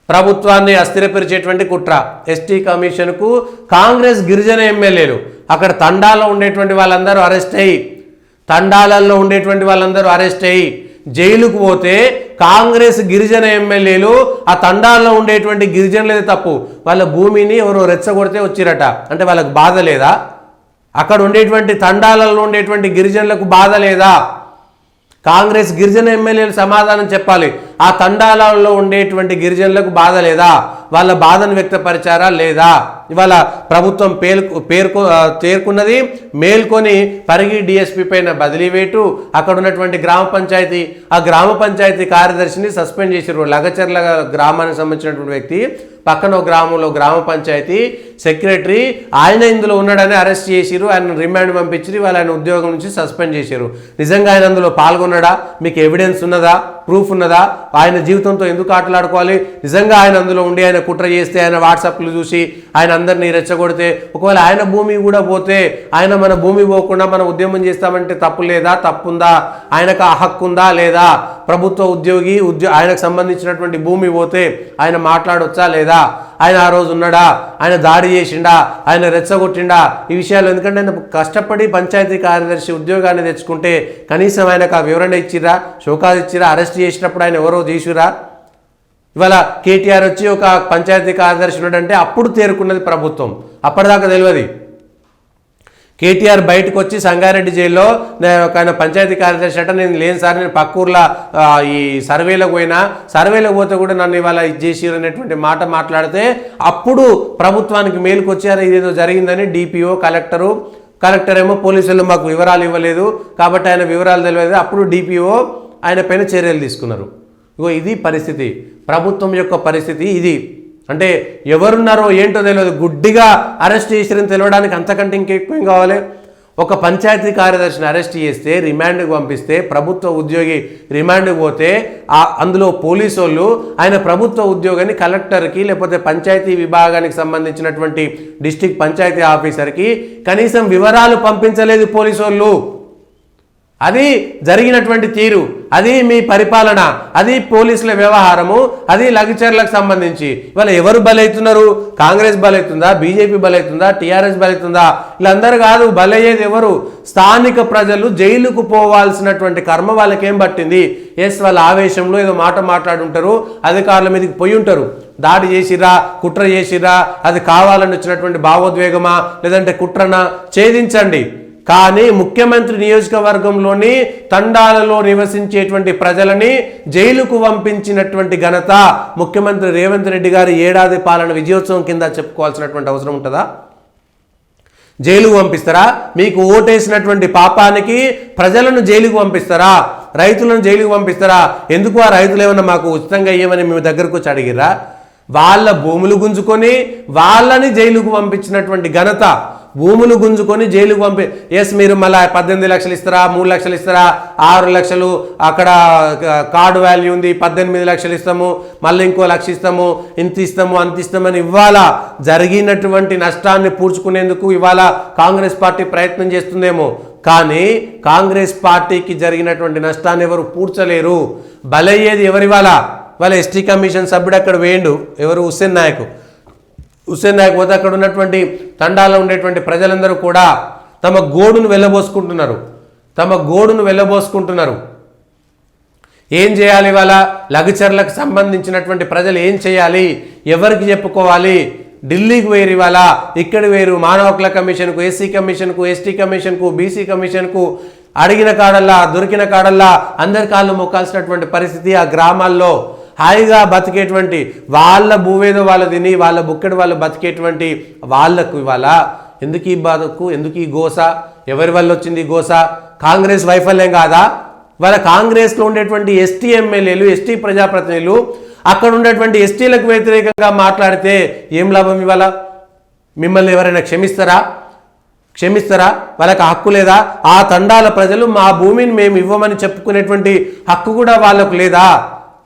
ప్రభుత్వాన్ని అస్థిరపరిచేటువంటి కుట్ర. ఎస్టీ కమిషన్కు కాంగ్రెస్ గిరిజన ఎమ్మెల్యేలు అక్కడ తండాలో ఉండేటువంటి వాళ్ళందరూ అరెస్ట్ అయ్యి, తండాలలో ఉండేటువంటి వాళ్ళందరూ అరెస్ట్ అయ్యి జైలుకు పోతే కాంగ్రెస్ గిరిజన ఎమ్మెల్యేలు ఆ తండాల్లో ఉండేటువంటి గిరిజనులదే తప్పు, వాళ్ళ భూమిని ఎవరో రెచ్చగొడితే వచ్చిరట. అంటే వాళ్ళకు బాధ లేదా? అక్కడ ఉండేటువంటి తండాలలో ఉండేటువంటి గిరిజనులకు బాధ లేదా? కాంగ్రెస్ గిరిజన ఎమ్మెల్యేలు సమాధానం చెప్పాలి. ఆ తండాలలో ఉండేటువంటి గిరిజనులకు బాధ లేదా? వాళ్ళ బాధను వ్యక్తపరిచారా లేదా? ఇవాళ ప్రభుత్వం చేరుకున్నది, మేల్కొని పరిగి డిఎస్పీ పైన బదిలీ వేటు. అక్కడ ఉన్నటువంటి ఆ గ్రామ పంచాయతీ కార్యదర్శిని సస్పెండ్ చేసారు. లగచర్ల గ్రామానికి సంబంధించినటువంటి వ్యక్తి, పక్కన గ్రామంలో గ్రామ పంచాయతీ సెక్రటరీ, ఆయన ఇందులో ఉన్నాడని అరెస్ట్ చేసిరు. ఆయన రిమాండ్ పంపించి వాళ్ళు ఆయన ఉద్యోగం నుంచి సస్పెండ్ చేశారు. నిజంగా ఆయన అందులో పాల్గొన్నాడా? మీకు ఎవిడెన్స్ ఉన్నదా? ప్రూఫ్ ఉన్నదా? ఆయన జీవితంతో ఎందుకు ఆటలాడుకోవాలి? నిజంగా ఆయన అందులో ఉండి ఆయన కుట్ర చేస్తే, ఆయన వాట్సాప్లు చూసి ఆయన అందరినీ రెచ్చగొడితే, ఒకవేళ ఆయన భూమి కూడా పోతే, ఆయన మన భూమి పోకుండా మనం ఉద్యమం చేస్తామంటే తప్పు లేదా? తప్పుందా? ఆయనకు ఆ హక్కు ఉందా లేదా? ప్రభుత్వ ఉద్యోగి ఆయనకు సంబంధించినటువంటి భూమి పోతే ఆయన మాట్లాడొచ్చా లేదా? ఆయన ఆ రోజు ఉన్నాడా? ఆయన దాడి చేసిండా? ఆయన రెచ్చగొట్టిండా? ఈ విషయాలు ఎందుకంటే ఆయన కష్టపడి పంచాయతీ కార్యదర్శి ఉద్యోగాన్ని తెచ్చుకుంటే కనీసం ఆయనకు ఆ వివరణ ఇచ్చిరా, షోకాజ్ ఇచ్చిరా? అరెస్ట్ చేసినప్పుడు ఆయన ఎవరో చేసిరా? ఇవాళ కేటీఆర్ వచ్చి ఒక పంచాయతీ కార్యదర్శి ఉన్నాడంటే అప్పుడు తేరుకున్నది ప్రభుత్వం, అప్పటిదాకా తెలియదు. కేటీఆర్ బయటకు వచ్చి సంగారెడ్డి జైల్లో ఒక పంచాయతీ కార్యదర్శి అంటే నేను లేని సార్, నేను పక్క ఊర్లో ఈ సర్వేలకు పోతే కూడా నన్ను ఇవాళ ఇది చేసిరు అనేటువంటి మాట మాట్లాడితే అప్పుడు ప్రభుత్వానికి మేలుకు వచ్చారు. ఇదేదో జరిగిందని డిపిఓ కలెక్టర్ ఏమో పోలీసులు మాకు వివరాలు ఇవ్వలేదు కాబట్టి ఆయన వివరాలు తెలియదు. అప్పుడు డిపిఓ ఆయన పైన చర్యలు తీసుకున్నారు. ఇగో ఇది పరిస్థితి, ప్రభుత్వం యొక్క పరిస్థితి ఇది. అంటే ఎవరున్నారో ఏంటో తెలియదు, గుడ్డిగా అరెస్ట్ చేసిరని తెలియడానికి అంతకంటే ఇంకెక్కువ కావాలి. ఒక పంచాయతీ కార్యదర్శిని అరెస్ట్ చేస్తే, రిమాండ్కి పంపిస్తే, ప్రభుత్వ ఉద్యోగి రిమాండ్కి పోతే అందులో పోలీసు వాళ్ళు ఆయన ప్రభుత్వ ఉద్యోగాన్ని కలెక్టర్కి లేకపోతే పంచాయతీ విభాగానికి సంబంధించినటువంటి డిస్ట్రిక్ట్ పంచాయతీ ఆఫీసర్కి కనీసం వివరాలు పంపించలేదు పోలీసు వాళ్ళు. అది జరిగినటువంటి తీరు, అది మీ పరిపాలన, అది పోలీసుల వ్యవహారము, అది లగచర్లకు సంబంధించి. ఇవాళ ఎవరు బలవుతున్నారు? కాంగ్రెస్ బలవుతుందా? బీజేపీ బలవుతుందా? టీఆర్ఎస్ బలవుతుందా? వీళ్ళందరూ కాదు, బలయ్యేది ఎవరు? స్థానిక ప్రజలు. జైలుకు పోవాల్సినటువంటి కర్మ వాళ్ళకేం పట్టింది? వాళ్ళ ఆవేశంలో ఏదో మాట మాట్లాడుంటారు, అధికారుల మీదకి పోయి ఉంటారు. దాడి చేసిరా, కుట్ర చేసిరా, అది కావాలని వచ్చినటువంటి భావోద్వేగమా లేదంటే కుట్రనా? ఛేదించండి. కానీ ముఖ్యమంత్రి నియోజకవర్గంలోని తండాలలో నివసించేటువంటి ప్రజలని జైలుకు పంపించినటువంటి ఘనత ముఖ్యమంత్రి రేవంత్ రెడ్డి గారి ఏడాది పాలన విజయోత్సవం కింద చెప్పుకోవాల్సినటువంటి అవసరం ఉంటుందా? జైలుకు పంపిస్తారా? మీకు ఓటేసినటువంటి పాపానికి ప్రజలను జైలుకు పంపిస్తారా? రైతులను జైలుకు పంపిస్తారా? ఎందుకు? ఆ రైతులు ఏమన్నా మాకు ఉచితంగా ఇవ్వమని మేము దగ్గరకు వచ్చి అడిగిరా? వాళ్ళ భూములు గుంజుకొని వాళ్ళని జైలుకు పంపించినటువంటి ఘనత. భూములు గుంజుకొని జైలుకు మీరు మళ్ళీ 18 లక్షలు ఇస్తారా, 3 లక్షలు ఇస్తారా, 6 లక్షలు అక్కడ కార్డు వాల్యూ ఉంది, 18 లక్షలు ఇస్తాము, మళ్ళీ ఇంకో 1 లక్ష ఇస్తాము, ఇంత ఇస్తాము అంత ఇస్తామని ఇవాళ జరిగినటువంటి నష్టాన్ని పూడ్చుకునేందుకు ఇవాళ కాంగ్రెస్ పార్టీ ప్రయత్నం చేస్తుందేమో. కానీ కాంగ్రెస్ పార్టీకి జరిగినటువంటి నష్టాన్ని ఎవరు పూడ్చలేరు. బలయ్యేది ఎవరివాళ? వాళ్ళ ఎస్టీ కమిషన్ సభ్యుడు అక్కడ వేయండు, ఎవరు? హుస్సేన్ నాయక్ పోతే అక్కడ ఉన్నటువంటి తండాలో ఉండేటువంటి ప్రజలందరూ కూడా తమ గోడును వెళ్ళబోసుకుంటున్నారు. ఏం చేయాలి? వాళ్ళ లగచర్లకు సంబంధించినటువంటి ప్రజలు ఏం చేయాలి? ఎవరికి చెప్పుకోవాలి? ఢిల్లీకి వేరు, ఇవాళ ఇక్కడ వేరు. మానవ హక్కుల కమిషన్కు, ఎస్సీ కమిషన్కు, ఎస్టీ కమిషన్కు, బీసీ కమిషన్కు అడిగిన కాడల్లా దొరికిన కాడల్లా అందరి కాళ్ళు మొక్కాల్సినటువంటి పరిస్థితి. ఆ గ్రామాల్లో హాయిగా బతికేటువంటి వాళ్ళ భూవేదో వాళ్ళు తిని వాళ్ళ బుక్కడి వాళ్ళు బతికేటువంటి వాళ్లకు ఇవాళ ఎందుకు ఈ బాధకు? ఎందుకు ఈ గోస? ఎవరి వల్ల వచ్చింది గోస? కాంగ్రెస్ వైఫల్యం కాదా? వాళ్ళ కాంగ్రెస్లో ఉండేటువంటి ఎస్టీ ఎమ్మెల్యేలు, ఎస్టీ ప్రజాప్రతినిధులు అక్కడ ఉండేటువంటి ఎస్టీలకు వ్యతిరేకంగా మాట్లాడితే ఏం లాభం? ఇవాళ మిమ్మల్ని ఎవరైనా క్షమిస్తారా? వాళ్ళకి హక్కు లేదా? ఆ తండాల ప్రజలు మా భూమిని మేము ఇవ్వమని చెప్పుకునేటువంటి హక్కు కూడా వాళ్ళకు లేదా?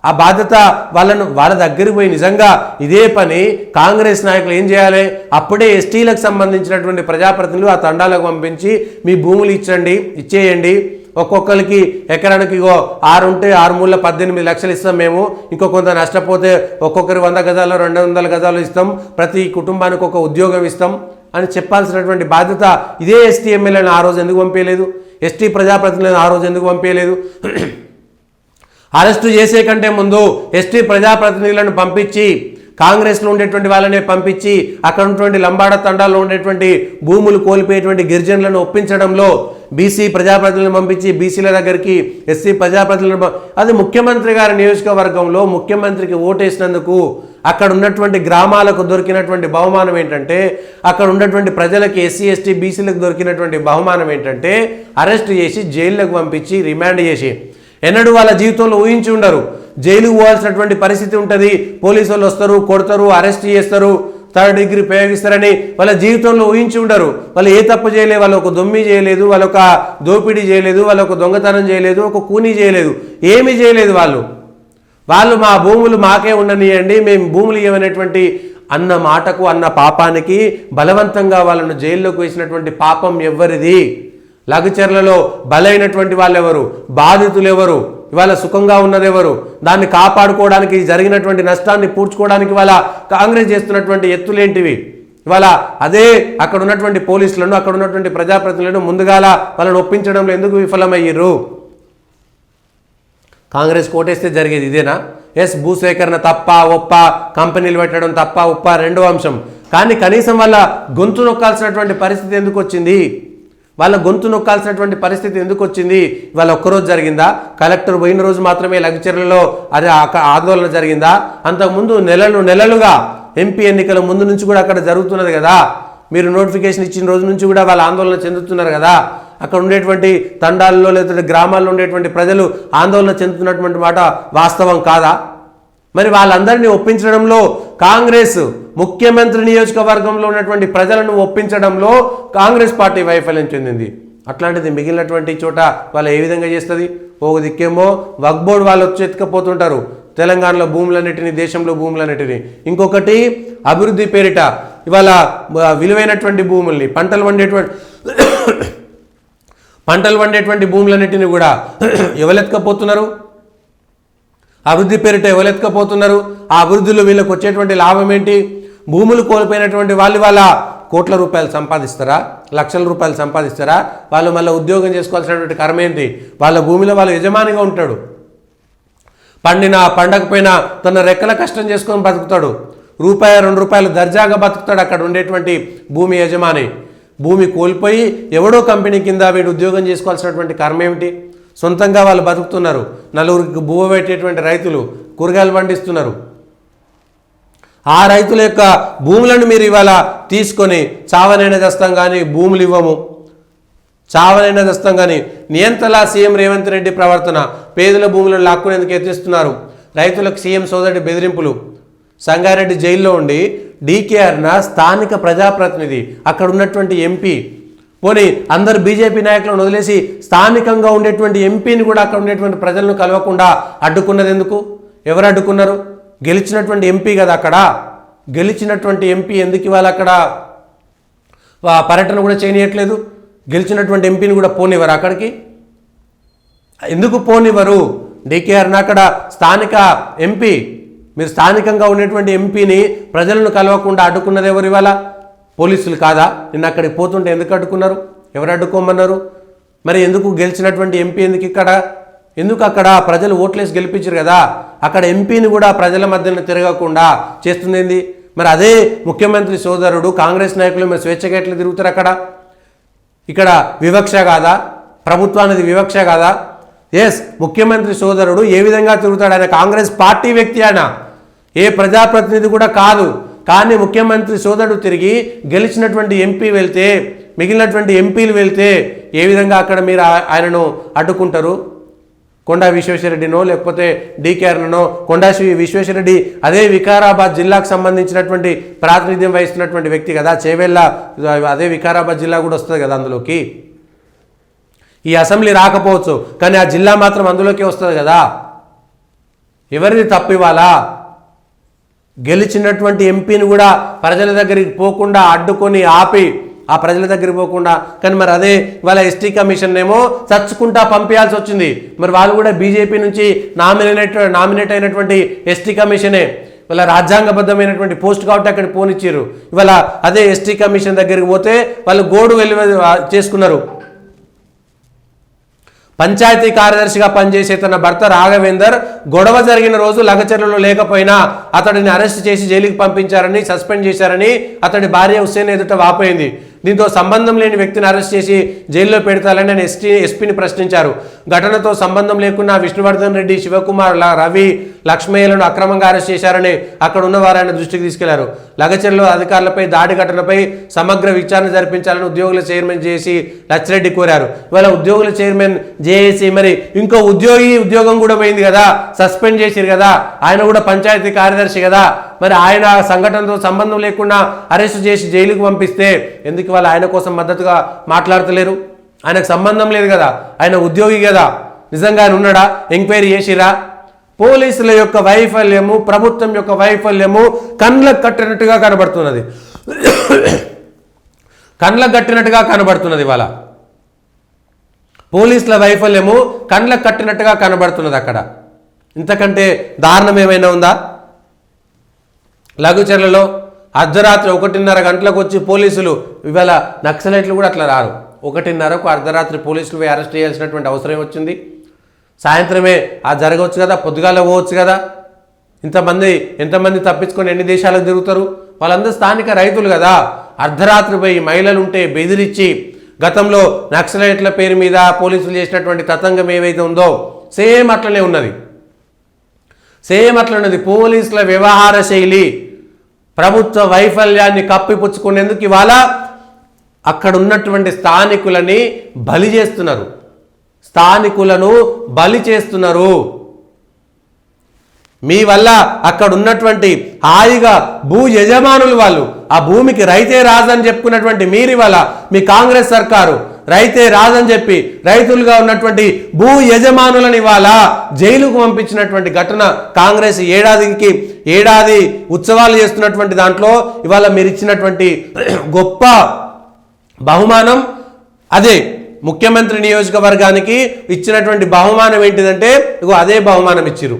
ఆ బాధ్యత వాళ్ళ దగ్గరికి పోయి నిజంగా ఇదే పని కాంగ్రెస్ నాయకులు ఏం చేయాలి? అప్పుడే ఎస్టీలకు సంబంధించినటువంటి ప్రజాప్రతినిధులు ఆ తండాలకు పంపించి మీ భూములు ఇచ్చేయండి, ఒక్కొక్కరికి ఎకరానికి 6 ఉంటే 6 మూల 18 లక్షలు ఇస్తాం మేము, ఇంకో కొంత నష్టపోతే ఒక్కొక్కరి 100 గజాలు 200 గజాలు ఇస్తాం, ప్రతి కుటుంబానికి ఒక ఉద్యోగం ఇస్తాం అని చెప్పాల్సినటువంటి బాధ్యత ఇదే ఎస్టీ ఎమ్మెల్యేలను ఆ రోజు ఎందుకు పంపించలేదు? ఎస్టీ ప్రజాప్రతినిధులను ఆ రోజు ఎందుకు పంపించలేదు? అరెస్టు చేసే కంటే ముందు ఎస్టీ ప్రజాప్రతినిధులను పంపించి, కాంగ్రెస్లో ఉండేటువంటి వాళ్ళనే పంపించి అక్కడ ఉన్నటువంటి లంబాడ తండాల్లో ఉండేటువంటి భూములు కోల్పోయేటువంటి గిరిజనులను ఒప్పించడంలో బీసీ ప్రజాప్రతినిధులను పంపించి బీసీల దగ్గరికి ఎస్సీ ప్రజాప్రతినిధులను, అది ముఖ్యమంత్రి గారి నియోజకవర్గంలో ముఖ్యమంత్రికి ఓటేసినందుకు అక్కడ ఉన్నటువంటి గ్రామాలకు దొరికినటువంటి బహుమానం ఏంటంటే, అక్కడ ఉన్నటువంటి ప్రజలకి ఎస్సీ ఎస్టీ బీసీలకు దొరికినటువంటి బహుమానం ఏంటంటే అరెస్ట్ చేసి జైళ్ళకు పంపించి రిమాండ్ చేసి, ఎన్నడూ వాళ్ళ జీవితంలో ఊహించి ఉండరు జైలుకు పోవాల్సినటువంటి పరిస్థితి ఉంటుంది, పోలీసు వాళ్ళు వస్తారు, కొడతారు, అరెస్ట్ చేస్తారు, 3rd డిగ్రీ ప్రయోగిస్తారని వాళ్ళ జీవితంలో ఊహించి ఉండరు. వాళ్ళు ఏ తప్పు చేయలేదు, వాళ్ళు ఒక దొమ్మి చేయలేదు, వాళ్ళు ఒక దోపిడీ చేయలేదు, వాళ్ళు ఒక దొంగతనం చేయలేదు, ఒక కూనీ చేయలేదు, ఏమీ చేయలేదు. వాళ్ళు మా భూములు మాకే ఉండనియండి, మేము భూములు ఇవ్వనటువంటి అన్న మాటకు అన్న పాపానికి బలవంతంగా వాళ్ళను జైల్లోకి వేసినటువంటి పాపం ఎవరిది? లగచర్లలో బలైనటువంటి వాళ్ళు ఎవరు? బాధితులు ఎవరు? ఇవాళ సుఖంగా ఉన్నది ఎవరు? దాన్ని కాపాడుకోవడానికి జరిగినటువంటి నష్టాన్ని పూడ్చుకోవడానికి వాళ్ళ కాంగ్రెస్ చేస్తున్నటువంటి ఎత్తులేంటివి? ఇవాళ అదే అక్కడ ఉన్నటువంటి పోలీసులను, అక్కడ ఉన్నటువంటి ప్రజాప్రతినిధులను ముందుగాల వాళ్ళని ఒప్పించడంలో ఎందుకు విఫలమయ్యారు? కాంగ్రెస్ కోటేస్తే జరిగేది ఇదేనా? ఎస్, భూసేకరణ తప్ప ఒప్ప, కంపెనీలు పెట్టడం తప్ప ఉప్ప రెండో అంశం. కానీ కనీసం వాళ్ళ గొంతు నొక్కాల్సినటువంటి పరిస్థితి ఎందుకు వచ్చింది? వాళ్ళ గొంతు నొక్కాల్సినటువంటి పరిస్థితి ఎందుకు వచ్చింది? వాళ్ళ ఒక్కరోజు జరిగిందా? కలెక్టర్ పోయిన రోజు మాత్రమే లగచర్లలో అది ఆందోళన జరిగిందా? అంతకుముందు నెలలుగా ఎంపీ ఎన్నికల ముందు నుంచి కూడా అక్కడ జరుగుతున్నది కదా. మీరు నోటిఫికేషన్ ఇచ్చిన రోజు నుంచి కూడా వాళ్ళు ఆందోళన చెందుతున్నారు కదా. అక్కడ ఉండేటువంటి తండాల్లో లేకపోతే గ్రామాల్లో ఉండేటువంటి ప్రజలు ఆందోళన చెందుతున్నటువంటి మాట వాస్తవం కాదా? మరి వాళ్ళందరినీ ఒప్పించడంలో కాంగ్రెస్, ముఖ్యమంత్రి నియోజకవర్గంలో ఉన్నటువంటి ప్రజలను ఒప్పించడంలో కాంగ్రెస్ పార్టీ వైఫల్యం చెందింది. అట్లాంటిది మిగిలినటువంటి చోట వాళ్ళు ఏ విధంగా చేస్తుంది? ఒక దిక్కేమో వక్ఫ్ బోర్డు వాళ్ళు వచ్చి ఎత్తుకపోతుంటారు తెలంగాణలో భూములన్నిటిని, దేశంలో భూములన్నిటిని. ఇంకొకటి అభివృద్ధి పేరిట ఇవాళ విలువైనటువంటి భూముల్ని, పంటలు వండేటువంటి భూములన్నిటిని కూడా ఎవరెత్తుకపోతున్నారు? అభివృద్ధి పేరిట ఎవరెత్తుకపోతున్నారు? ఆ అభివృద్ధిలో వీళ్ళకి వచ్చేటువంటి లాభం ఏంటి? భూములు కోల్పోయినటువంటి వాళ్ళు వాళ్ళ కోట్ల రూపాయలు సంపాదిస్తారా? లక్షల రూపాయలు సంపాదిస్తారా? వాళ్ళు మళ్ళీ ఉద్యోగం చేసుకోవాల్సినటువంటి కర్మ ఏంటి? వాళ్ళ భూమిలో వాళ్ళు యజమానిగా ఉంటాడు. పండినా పండకపోయినా తన రెక్కల కష్టం చేసుకొని బతుకుతాడు. రూపాయి 2 రూపాయలు దర్జాగా బతుకుతాడు అక్కడ ఉండేటువంటి భూమి యజమాని. భూమి కోల్పోయి ఎవడో కంపెనీ కింద వీడు ఉద్యోగం చేసుకోవాల్సినటువంటి కర్మ ఏమిటి? సొంతంగా వాళ్ళు బతుకుతున్నారు. నలుగురికి బువ్వ పెట్టేటువంటి రైతులు కూరగాయలు పండిస్తున్నారు. ఆ రైతుల యొక్క భూములను మీరు ఇవాళ తీసుకొని చావనైనా దస్తాం కానీ భూములు ఇవ్వము, చావనైనా దస్తాం కానీ నియంతలా సీఎం రేవంత్ రెడ్డి ప్రవర్తన. పేదల భూములను లాక్కునేందుకు యత్నిస్తున్నారు. రైతులకు సీఎం సోదరుడి బెదిరింపులు. సంగారెడ్డి జైల్లో ఉండి డీకేఆర్న స్థానిక ప్రజాప్రతినిధి, అక్కడ ఉన్నటువంటి ఎంపీ, పోనీ అందరు బీజేపీ నాయకులను వదిలేసి స్థానికంగా ఉండేటువంటి ఎంపీని కూడా అక్కడ ఉండేటువంటి ప్రజలను కలవకుండా అడ్డుకున్నది ఎందుకు? ఎవరు అడ్డుకున్నారు? గెలిచినటువంటి ఎంపీ కదా. అక్కడ గెలిచినటువంటి ఎంపీ ఎందుకు ఇవాళ అక్కడ పర్యటన కూడా చేయనీయట్లేదు? గెలిచినటువంటి ఎంపీని కూడా పోనివ్వరు అక్కడికి? ఎందుకు పోనివ్వరు? డీకేఆర్న అక్కడ స్థానిక ఎంపీ, మీరు స్థానికంగా ఉండేటువంటి ఎంపీని ప్రజలను కలవకుండా అడ్డుకున్నది ఎవరు? ఇవాళ పోలీసులు కాదా? నిన్న అక్కడికి పోతుంటే ఎందుకు అడ్డుకున్నారు? ఎవరు అడ్డుకోమన్నారు? మరి ఎందుకు గెలిచినటువంటి ఎంపీ ఎందుకు అక్కడ ప్రజలు ఓట్లేసి గెలిపించారు కదా, అక్కడ ఎంపీని కూడా ప్రజల మధ్యన తిరగకుండా చేస్తుంది ఏంది? మరి అదే ముఖ్యమంత్రి సోదరుడు కాంగ్రెస్ నాయకులు మరి స్వేచ్ఛగా ఎట్లా తిరుగుతారు అక్కడ? ఇక్కడ వివక్ష కాదా? ప్రభుత్వానికి వివక్ష కాదా? ఎస్, ముఖ్యమంత్రి సోదరుడు ఏ విధంగా తిరుగుతాడు? ఆయన కాంగ్రెస్ పార్టీ వ్యక్తి, ఆయన ఏ ప్రజాప్రతినిధి కూడా కాదు. కానీ ముఖ్యమంత్రి సోదరుడు తిరిగి గెలిచినటువంటి ఎంపీ వెళ్తే, మిగిలినటువంటి ఎంపీలు వెళ్తే ఏ విధంగా అక్కడ మీరు ఆయనను అడ్డుకుంటారు? కొండా విశ్వేశ్వరరెడ్డినో లేకపోతే డీకేఆర్నో, కొండా విశ్వేశ్వరరెడ్డి అదే వికారాబాద్ జిల్లాకు సంబంధించినటువంటి ప్రాతినిధ్యం వహిస్తున్నటువంటి వ్యక్తి కదా. చేవెళ్ళ అదే వికారాబాద్ జిల్లా కూడా వస్తుంది కదా అందులోకి. ఈ అసెంబ్లీ రాకపోవచ్చు కానీ ఆ జిల్లా మాత్రం అందులోకి వస్తుంది కదా. ఎవరిది తప్పు? ఇవ్వాలా గెలిచినటువంటి ఎంపీని కూడా ప్రజల దగ్గరికి పోకుండా అడ్డుకొని ఆపి ఆ ప్రజల దగ్గరికి పోకుండా. కానీ మరి అదే ఇవాళ ఎస్టీ కమిషన్ ఏమో చచ్చుకుంటా పంపించాల్సి వచ్చింది. మరి వాళ్ళు కూడా బీజేపీ నుంచి నామినేట్ అయినటువంటి ఎస్టీ కమిషనే ఇవాళ రాజ్యాంగబద్ధమైనటువంటి పోస్ట్ కాబట్టి అక్కడ పోనిచ్చారు. ఇవాళ అదే ఎస్టీ కమిషన్ దగ్గరికి పోతే వాళ్ళు గోడు వెళ్ళి చేసుకున్నారు. పంచాయతీ కార్యదర్శిగా పనిచేసే తన భర్త రాఘవేందర్ గొడవ జరిగిన రోజు లగచర్లలో లేకపోయినా అతడిని అరెస్ట్ చేసి జైలుకి పంపించారని, సస్పెండ్ చేశారని అతడి భార్య హుస్సేన్ ఎదుట వాపోయింది. దీంతో సంబంధం లేని వ్యక్తిని అరెస్ట్ చేసి జైల్లో పెడతారని ఆయన ఎస్పీని ప్రశ్నించారు. ఘటనతో సంబంధం లేకున్నా విష్ణువర్ధన్ రెడ్డి, శివకుమార్, రవి, లక్ష్మయ్యలను అక్రమంగా అరెస్ట్ చేశారని అక్కడ ఉన్న వారు ఆయన దృష్టికి తీసుకెళ్లారు. లగచర్లలో అధికారులపై దాడి ఘటనపై సమగ్ర విచారణ జరిపించాలని ఉద్యోగుల చైర్మన్ జేఏసీ లచ్చిరెడ్డి కోరారు. ఇవాళ ఉద్యోగుల చైర్మన్ జేఏసీ మరి ఇంకో ఉద్యోగం కూడా పోయింది కదా, సస్పెండ్ చేసిరు కదా, ఆయన కూడా పంచాయతీ కార్యదర్శి కదా, మరి ఆయన సంఘటనతో సంబంధం లేకుండా అరెస్ట్ చేసి జైలుకు పంపిస్తే ఎందుకు వాళ్ళు ఆయన కోసం మద్దతుగా మాట్లాడతలేరు? ఆయనకు సంబంధం లేదు కదా, ఆయన ఉద్యోగి కదా, నిజంగా ఆయన ఉన్నాడా? ఎంక్వైరీ చేసిరా? పోలీసుల యొక్క వైఫల్యము, ప్రభుత్వం యొక్క వైఫల్యము కండ్లకు కట్టినట్టుగా కనబడుతున్నది. కండ్లకు కట్టినట్టుగా కనబడుతున్నది. ఇవాళ పోలీసుల వైఫల్యము కండ్లకు కట్టినట్టుగా కనబడుతున్నది. అక్కడ ఇంతకంటే దారుణం ఏమైనా ఉందా? లఘుచర్లలో అర్ధరాత్రి 1:30 గంటలకు వచ్చి పోలీసులు, ఇవాళ నక్సలైట్లు కూడా అట్లా రారు, 1:30కు అర్ధరాత్రి పోలీసులు పోయి అరెస్ట్ చేయాల్సినటువంటి అవసరం వచ్చింది. సాయంత్రమే జరగవచ్చు కదా, పొద్దుగాల పోవచ్చు కదా. ఎంతమంది తప్పించుకొని ఎన్ని దేశాలకు తిరుగుతారు? వాళ్ళందరూ స్థానిక రైతులు కదా. అర్ధరాత్రి పోయి మహిళలు ఉంటే బెదిరించి గతంలో నక్సలైట్ల పేరు మీద పోలీసులు చేసినటువంటి తతంగం ఏవైతే ఉందో సేమ్ అట్లనే ఉన్నది. పోలీసుల వ్యవహార శైలి ప్రభుత్వ వైఫల్యాన్ని కప్పిపుచ్చుకునేందుకు ఇవాళ అక్కడ ఉన్నటువంటి స్థానికులని బలి చేస్తున్నారు. మీ వల్ల అక్కడ ఉన్నటువంటి హాయిగా భూ యజమానులు వాళ్ళు, ఆ భూమికి రైతే రాజని చెప్పుకున్నటువంటి మీరు ఇవాళ మీ కాంగ్రెస్ సర్కారు రైతే రాజని చెప్పి రైతులుగా ఉన్నటువంటి భూ యజమానులను ఇవాళ జైలుకు పంపించినటువంటి ఘటన కాంగ్రెస్ ఏడాది ఉత్సవాలు చేస్తున్నటువంటి దాంట్లో ఇవాళ మీరు ఇచ్చినటువంటి గొప్ప బహుమానం అదే. ముఖ్యమంత్రి నియోజకవర్గానికి ఇచ్చినటువంటి బహుమానం ఏంటిదంటే ఇగో అదే బహుమానం ఇచ్చిరు.